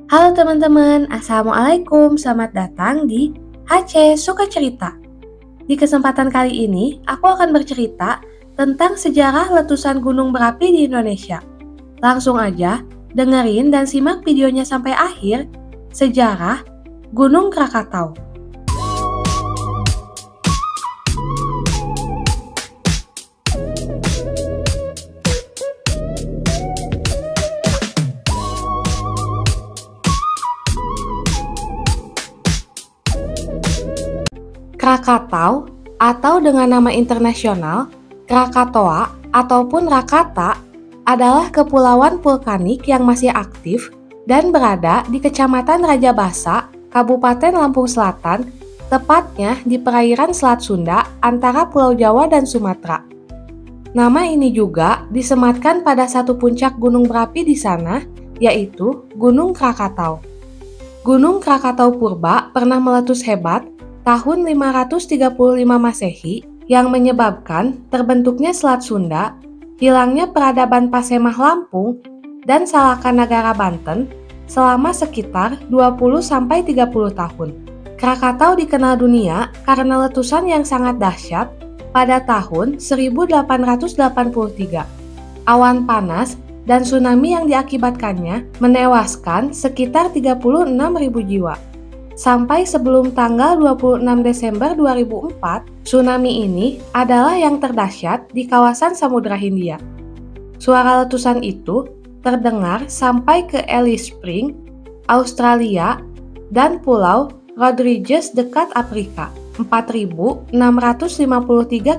Halo teman-teman, Assalamualaikum, selamat datang di HC Suka Cerita. Di kesempatan kali ini, aku akan bercerita tentang sejarah letusan gunung berapi di Indonesia. Langsung aja, dengerin dan simak videonya sampai akhir, Sejarah Gunung Krakatau. Krakatau atau dengan nama internasional Krakatoa ataupun Rakata adalah kepulauan vulkanik yang masih aktif dan berada di Kecamatan Rajabasa, Kabupaten Lampung Selatan, tepatnya di perairan Selat Sunda antara Pulau Jawa dan Sumatera. Nama ini juga disematkan pada satu puncak gunung berapi di sana, yaitu Gunung Krakatau. Gunung Krakatau Purba pernah meletus hebat tahun 535 Masehi yang menyebabkan terbentuknya Selat Sunda, hilangnya peradaban Pasemah Lampung, dan Salakan Nagara Banten selama sekitar 20-30 tahun. Krakatau dikenal dunia karena letusan yang sangat dahsyat pada tahun 1883. Awan panas dan tsunami yang diakibatkannya menewaskan sekitar 36.000 jiwa. Sampai sebelum tanggal 26 Desember 2004, tsunami ini adalah yang terdahsyat di kawasan Samudra Hindia. Suara letusan itu terdengar sampai ke Alice Springs, Australia, dan Pulau Rodrigues dekat Afrika, 4.653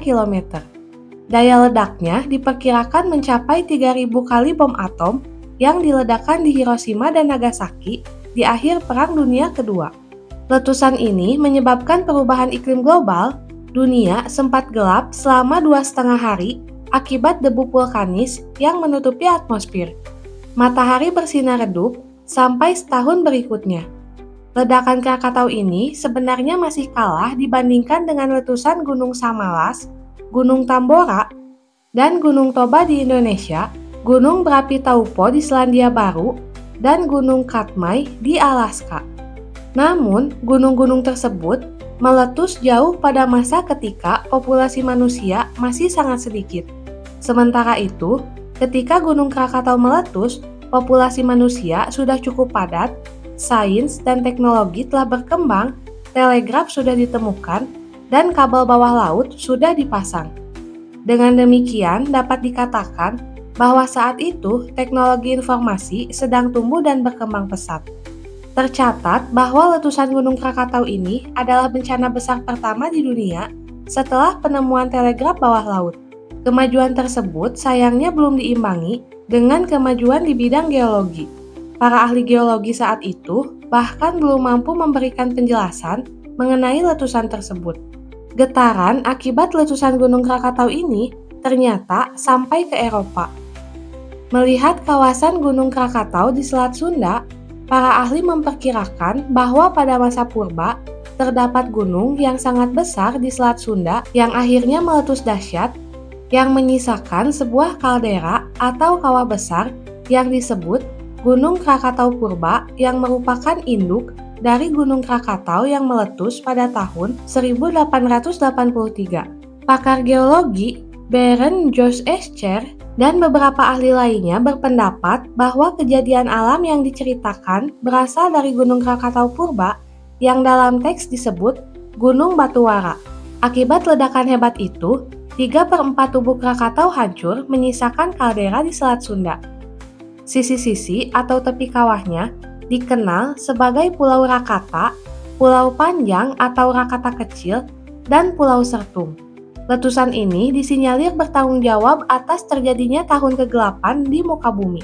km. Daya ledaknya diperkirakan mencapai 3.000 kali bom atom yang diledakkan di Hiroshima dan Nagasaki di akhir Perang Dunia Kedua. Letusan ini menyebabkan perubahan iklim global. Dunia sempat gelap selama 2,5 hari akibat debu vulkanis yang menutupi atmosfer. Matahari bersinar redup sampai setahun berikutnya. Ledakan Krakatau ini sebenarnya masih kalah dibandingkan dengan letusan Gunung Samalas, Gunung Tambora, dan Gunung Toba di Indonesia, Gunung Berapi Taupo di Selandia Baru, dan Gunung Katmai di Alaska. Namun, gunung-gunung tersebut meletus jauh pada masa ketika populasi manusia masih sangat sedikit. Sementara itu, ketika Gunung Krakatau meletus, populasi manusia sudah cukup padat, sains dan teknologi telah berkembang, telegraf sudah ditemukan, dan kabel bawah laut sudah dipasang. Dengan demikian, dapat dikatakan bahwa saat itu teknologi informasi sedang tumbuh dan berkembang pesat. Tercatat bahwa letusan Gunung Krakatau ini adalah bencana besar pertama di dunia setelah penemuan telegraf bawah laut. Kemajuan tersebut sayangnya belum diimbangi dengan kemajuan di bidang geologi. Para ahli geologi saat itu bahkan belum mampu memberikan penjelasan mengenai letusan tersebut. Getaran akibat letusan Gunung Krakatau ini ternyata sampai ke Eropa. Melihat kawasan Gunung Krakatau di Selat Sunda, para ahli memperkirakan bahwa pada masa purba terdapat gunung yang sangat besar di Selat Sunda yang akhirnya meletus dahsyat yang menyisakan sebuah kaldera atau kawah besar yang disebut Gunung Krakatau Purba yang merupakan induk dari Gunung Krakatau yang meletus pada tahun 1883. Pakar geologi Baron George Escher dan beberapa ahli lainnya berpendapat bahwa kejadian alam yang diceritakan berasal dari Gunung Krakatau Purba yang dalam teks disebut Gunung Batuwara. Akibat ledakan hebat itu, 3/4 tubuh Krakatau hancur menyisakan kaldera di Selat Sunda. Sisi-sisi atau tepi kawahnya dikenal sebagai Pulau Rakata, Pulau Panjang atau Rakata Kecil, dan Pulau Sertung. Letusan ini disinyalir bertanggung jawab atas terjadinya tahun ke-8 di muka bumi.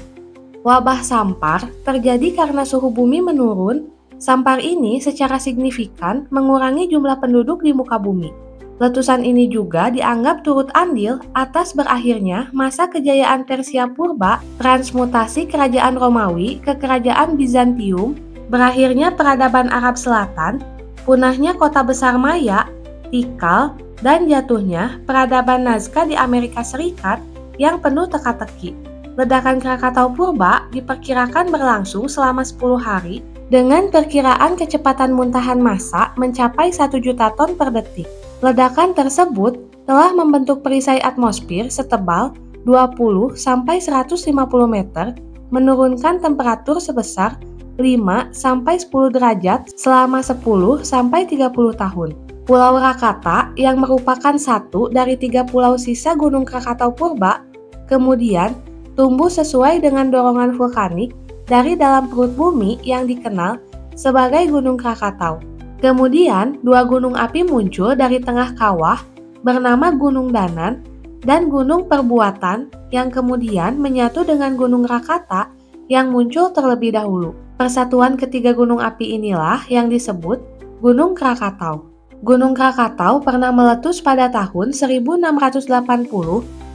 Wabah sampar terjadi karena suhu bumi menurun. Sampar ini secara signifikan mengurangi jumlah penduduk di muka bumi. Letusan ini juga dianggap turut andil atas berakhirnya masa kejayaan Persia Purba, transmutasi kerajaan Romawi ke kerajaan Bizantium, berakhirnya peradaban Arab Selatan, punahnya kota besar Maya, Tikal, dan jatuhnya peradaban Nazca di Amerika Serikat yang penuh teka-teki. Ledakan Krakatau purba diperkirakan berlangsung selama 10 hari dengan perkiraan kecepatan muntahan massa mencapai 1 juta ton per detik. Ledakan tersebut telah membentuk perisai atmosfer setebal 20-150 meter, menurunkan temperatur sebesar 5-10 derajat selama 10-30 tahun. Pulau Rakata yang merupakan satu dari 3 pulau sisa Gunung Krakatau purba kemudian tumbuh sesuai dengan dorongan vulkanik dari dalam perut bumi yang dikenal sebagai Gunung Krakatau. Kemudian, 2 gunung api muncul dari tengah kawah bernama Gunung Danan dan Gunung Perbuatan yang kemudian menyatu dengan Gunung Rakata yang muncul terlebih dahulu. Persatuan ketiga gunung api inilah yang disebut Gunung Krakatau. Gunung Krakatau pernah meletus pada tahun 1680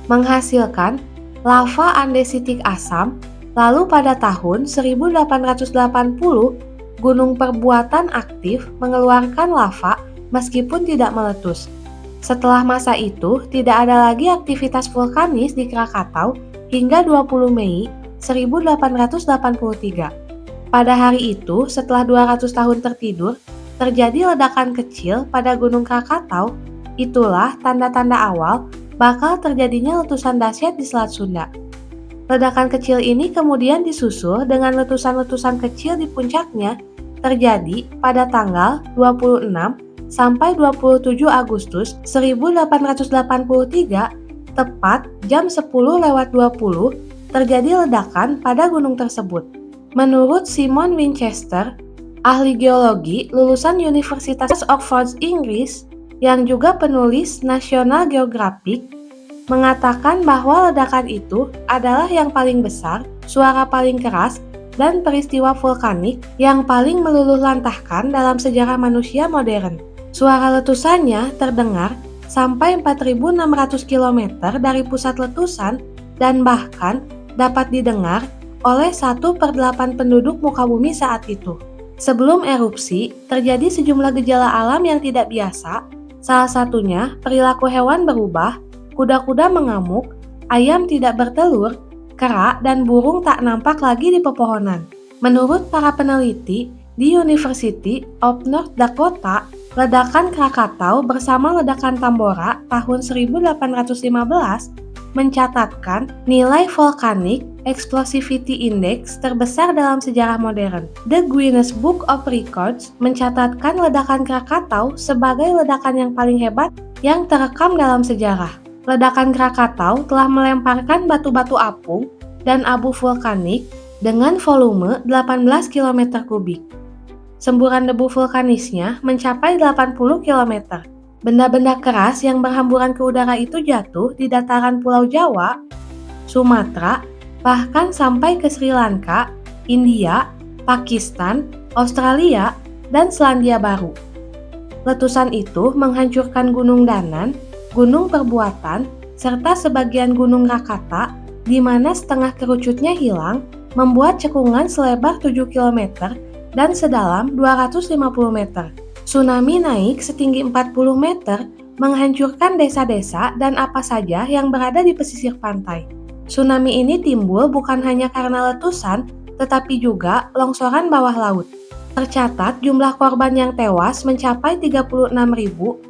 menghasilkan lava andesitik asam, lalu pada tahun 1880 Gunung Perbuatan aktif mengeluarkan lava meskipun tidak meletus. Setelah masa itu, tidak ada lagi aktivitas vulkanis di Krakatau hingga 20 Mei 1883. Pada hari itu, setelah 200 tahun tertidur, terjadi ledakan kecil pada Gunung Krakatau. Itulah tanda-tanda awal bakal terjadinya letusan dahsyat di Selat Sunda. Ledakan kecil ini kemudian disusul dengan letusan-letusan kecil di puncaknya terjadi pada tanggal 26 sampai 27 Agustus 1883, tepat jam 10:20 terjadi ledakan pada gunung tersebut. Menurut Simon Winchester, ahli geologi lulusan Universitas Oxford Inggris yang juga penulis National Geographic, mengatakan bahwa ledakan itu adalah yang paling besar, suara paling keras, dan peristiwa vulkanik yang paling meluluhlantahkan dalam sejarah manusia modern. Suara letusannya terdengar sampai 4.600 km dari pusat letusan dan bahkan dapat didengar oleh 1/8 penduduk muka bumi saat itu. Sebelum erupsi, terjadi sejumlah gejala alam yang tidak biasa. Salah satunya, perilaku hewan berubah, kuda-kuda mengamuk, ayam tidak bertelur, kera dan burung tak nampak lagi di pepohonan. Menurut para peneliti di University of North Dakota, ledakan Krakatau bersama ledakan Tambora tahun 1815 mencatatkan nilai volcanic explosivity index terbesar dalam sejarah modern. The Guinness Book of Records mencatatkan ledakan Krakatau sebagai ledakan yang paling hebat yang terekam dalam sejarah. Ledakan Krakatau telah melemparkan batu-batu apung dan abu vulkanik dengan volume 18 km kubik. Semburan debu vulkanisnya mencapai 80 km. Benda-benda keras yang berhamburan ke udara itu jatuh di dataran Pulau Jawa, Sumatera, bahkan sampai ke Sri Lanka, India, Pakistan, Australia, dan Selandia Baru. Letusan itu menghancurkan Gunung Danan, Gunung Perbuatan, serta sebagian Gunung Rakata, di mana setengah kerucutnya hilang, membuat cekungan selebar 7 km dan sedalam 250 meter. Tsunami naik setinggi 40 meter, menghancurkan desa-desa dan apa saja yang berada di pesisir pantai. Tsunami ini timbul bukan hanya karena letusan, tetapi juga longsoran bawah laut. Tercatat jumlah korban yang tewas mencapai 36.417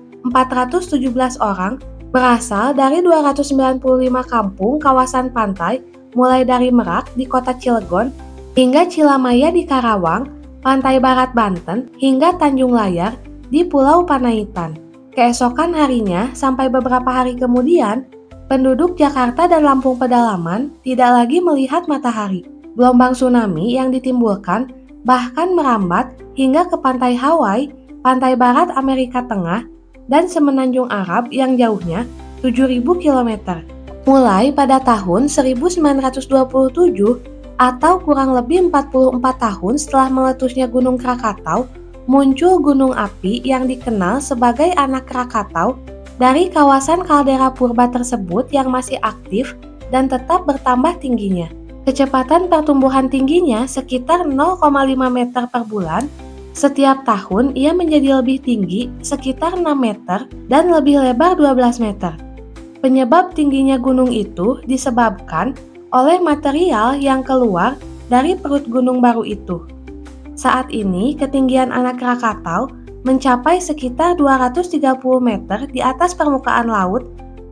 orang, berasal dari 295 kampung kawasan pantai, mulai dari Merak di kota Cilegon, hingga Cilamaya di Karawang, Pantai Barat Banten, hingga Tanjung Layar di Pulau Panaitan. Keesokan harinya, sampai beberapa hari kemudian, penduduk Jakarta dan Lampung Pedalaman tidak lagi melihat matahari. Gelombang tsunami yang ditimbulkan bahkan merambat hingga ke pantai Hawaii, pantai barat Amerika Tengah, dan semenanjung Arab yang jauhnya 7.000 km. Mulai pada tahun 1927, atau kurang lebih 44 tahun setelah meletusnya Gunung Krakatau, muncul gunung api yang dikenal sebagai anak Krakatau dari kawasan kaldera purba tersebut yang masih aktif dan tetap bertambah tingginya. Kecepatan pertumbuhan tingginya sekitar 0,5 meter per bulan. Setiap tahun ia menjadi lebih tinggi sekitar 6 meter dan lebih lebar 12 meter. Penyebab tingginya gunung itu disebabkan oleh material yang keluar dari perut gunung baru itu. Saat ini, ketinggian anak Krakatau mencapai sekitar 230 meter di atas permukaan laut,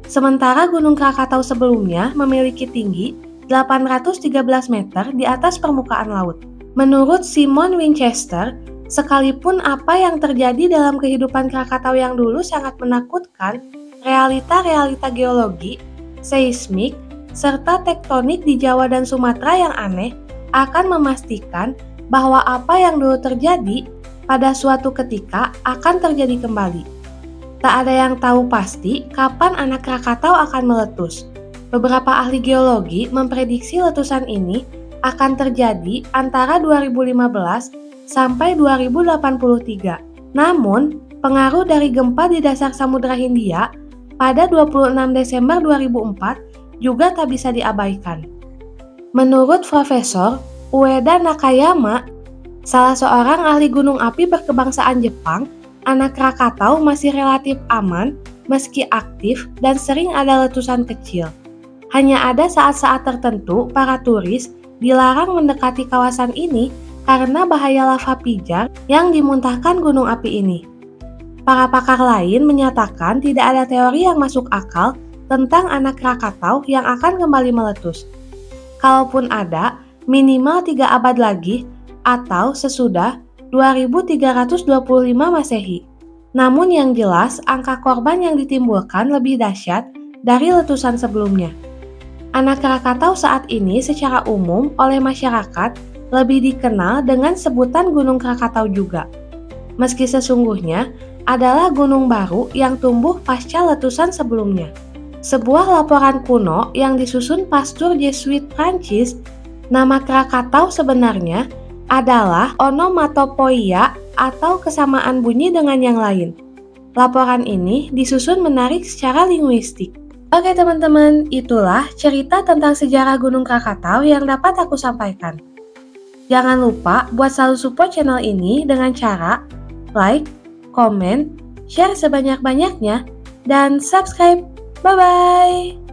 sementara Gunung Krakatau sebelumnya memiliki tinggi 813 meter di atas permukaan laut. Menurut Simon Winchester, sekalipun apa yang terjadi dalam kehidupan Krakatau yang dulu sangat menakutkan, realita-realita geologi, seismik, serta tektonik di Jawa dan Sumatera yang aneh akan memastikan bahwa apa yang dulu terjadi pada suatu ketika akan terjadi kembali. Tak ada yang tahu pasti kapan anak Krakatau akan meletus. Beberapa ahli geologi memprediksi letusan ini akan terjadi antara 2015 sampai 2083. Namun, pengaruh dari gempa di dasar Samudra Hindia pada 26 Desember 2004 juga tak bisa diabaikan. Menurut Profesor Ueda Nakayama, salah seorang ahli gunung api berkebangsaan Jepang, anak Krakatau masih relatif aman meski aktif dan sering ada letusan kecil. Hanya ada saat-saat tertentu para turis dilarang mendekati kawasan ini karena bahaya lava pijar yang dimuntahkan gunung api ini. Para pakar lain menyatakan tidak ada teori yang masuk akal tentang anak Krakatau yang akan kembali meletus. Kalaupun ada, minimal 3 abad lagi atau sesudah 2325 Masehi. Namun yang jelas, angka korban yang ditimbulkan lebih dahsyat dari letusan sebelumnya. Anak Krakatau saat ini secara umum oleh masyarakat lebih dikenal dengan sebutan Gunung Krakatau juga. Meski sesungguhnya adalah gunung baru yang tumbuh pasca letusan sebelumnya. Sebuah laporan kuno yang disusun pastor Jesuit Prancis, nama Krakatau sebenarnya adalah onomatopoeia atau kesamaan bunyi dengan yang lain. Laporan ini disusun menarik secara linguistik. Oke teman-teman, itulah cerita tentang sejarah Gunung Krakatau yang dapat aku sampaikan. Jangan lupa buat selalu support channel ini dengan cara like, komen, share sebanyak-banyaknya, dan subscribe. Bye-bye!